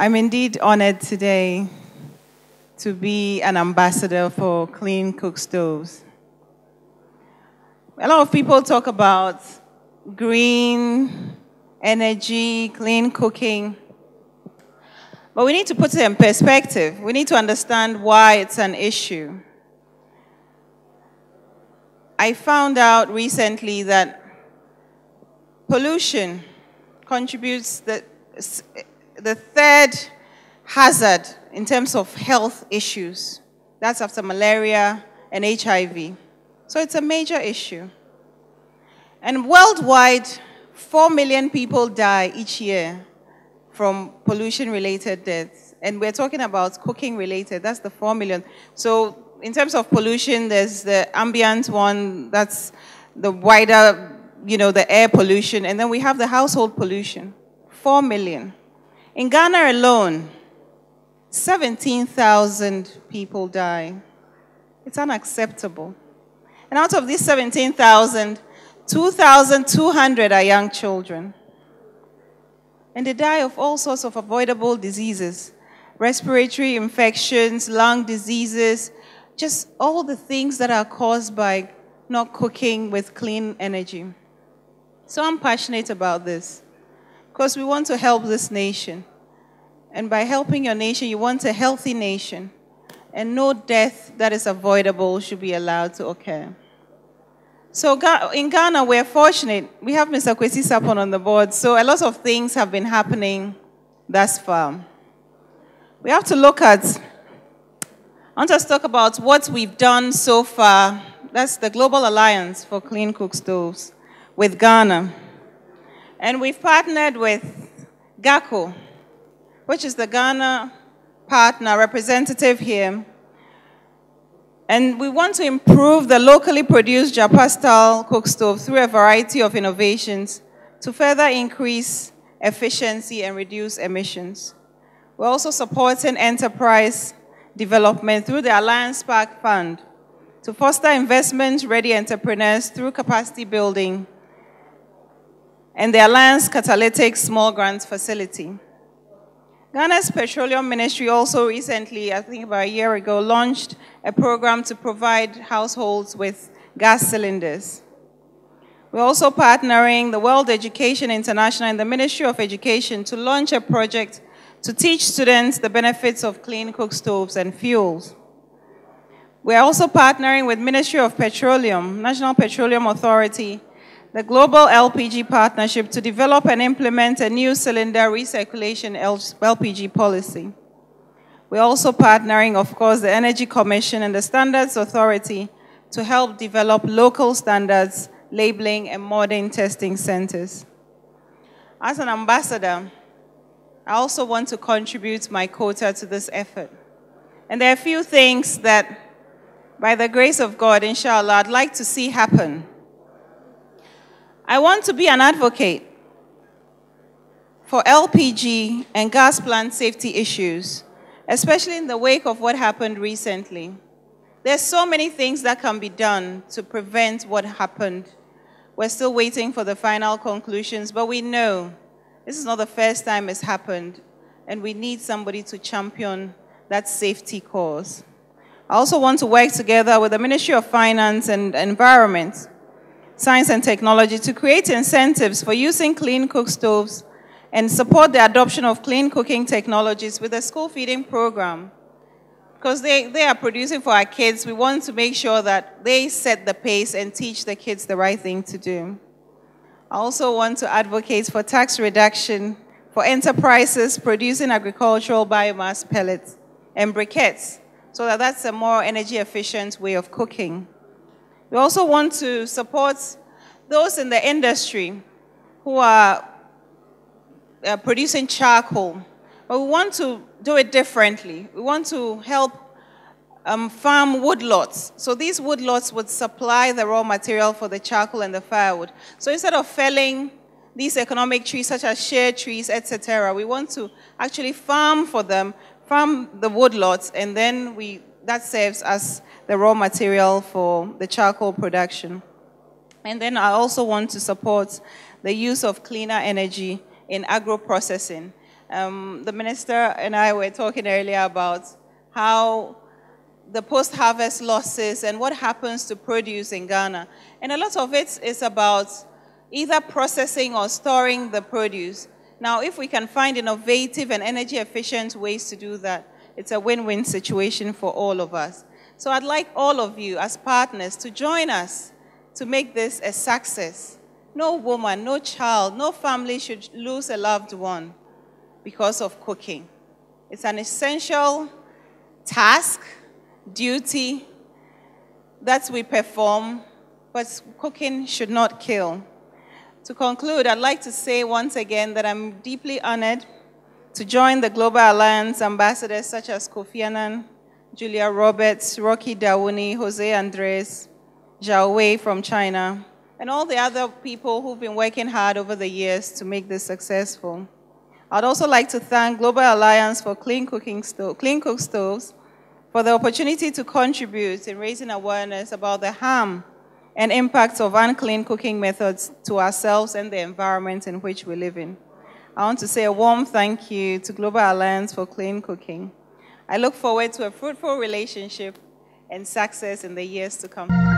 I'm indeed honored today to be an ambassador for Clean Cookstoves. A lot of people talk about green energy, clean cooking, but we need to put it in perspective. We need to understand why it's an issue. I found out recently that pollution contributes the third hazard in terms of health issues. That's after malaria and HIV. So it's a major issue. And worldwide, 4 million people die each year from pollution-related deaths. And we're talking about cooking-related. That's the 4 million. So in terms of pollution, there's the ambient one. That's the wider, the air pollution. And then we have the household pollution, 4 million. In Ghana alone, 17,000 people die. It's unacceptable. And out of these 17,000, 2,200 are young children. And they die of all sorts of avoidable diseases, respiratory infections, lung diseases, just all the things that are caused by not cooking with clean energy. So I'm passionate about this because we want to help this nation. And by helping your nation, you want a healthy nation. And no death that is avoidable should be allowed to occur. So in Ghana, we're fortunate. We have Mr. Kwesi Sapon on the board, so a lot of things have been happening thus far. We have to look at, I want us to talk about what we've done so far. That's the Global Alliance for Clean Cookstoves with Ghana. And we've partnered with GACO, which is the Ghana partner representative here. And we want to improve the locally produced Japa-style cookstove through a variety of innovations to further increase efficiency and reduce emissions. We're also supporting enterprise development through the Alliance Spark Fund to foster investment-ready entrepreneurs through capacity building and the Alliance Catalytic Small Grants Facility. Ghana's Petroleum Ministry also recently, I think about a year ago, launched a program to provide households with gas cylinders. We're also partnering the World Education International and the Ministry of Education to launch a project to teach students the benefits of clean cookstoves and fuels. We're also partnering with Ministry of Petroleum, National Petroleum Authority, the Global LPG Partnership to develop and implement a new cylinder recirculation LPG policy. We're also partnering, of course, the Energy Commission and the Standards Authority to help develop local standards, labeling, and modern testing centers. As an ambassador, I also want to contribute my quota to this effort. And there are a few things that, by the grace of God, inshallah, I'd like to see happen. I want to be an advocate for LPG and gas plant safety issues, especially in the wake of what happened recently. There's so many things that can be done to prevent what happened. We're still waiting for the final conclusions, but we know this is not the first time it's happened, and we need somebody to champion that safety cause. I also want to work together with the Ministry of Finance and Environment, Science and Technology to create incentives for using clean cookstoves and support the adoption of clean cooking technologies with a school feeding program. Because they are producing for our kids, we want to make sure that they set the pace and teach the kids the right thing to do. I also want to advocate for tax reduction for enterprises producing agricultural biomass pellets and briquettes, so that that's a more energy efficient way of cooking. We also want to support those in the industry who are producing charcoal, but we want to do it differently. We want to help farm woodlots. So these woodlots would supply the raw material for the charcoal and the firewood. So instead of felling these economic trees such as shade trees, etc., we want to actually farm for them, farm the woodlots, and then that serves as the raw material for the charcoal production. And then I also want to support the use of cleaner energy in agro-processing. The minister and I were talking earlier about how the post-harvest losses and what happens to produce in Ghana. And a lot of it is about either processing or storing the produce. Now, if we can find innovative and energy-efficient ways to do that, it's a win-win situation for all of us. So I'd like all of you as partners to join us to make this a success. No woman, no child, no family should lose a loved one because of cooking. It's an essential task, duty that we perform, but cooking should not kill. To conclude, I'd like to say once again that I'm deeply honored to join the Global Alliance ambassadors such as Kofi Annan, Julia Roberts, Rocky Dawuni, Jose Andres, Zhao Wei from China, and all the other people who've been working hard over the years to make this successful. I'd also like to thank Global Alliance for Clean Cookstoves for the opportunity to contribute in raising awareness about the harm and impacts of unclean cooking methods to ourselves and the environment in which we live in. I want to say a warm thank you to Global Alliance for Clean Cooking. I look forward to a fruitful relationship and success in the years to come.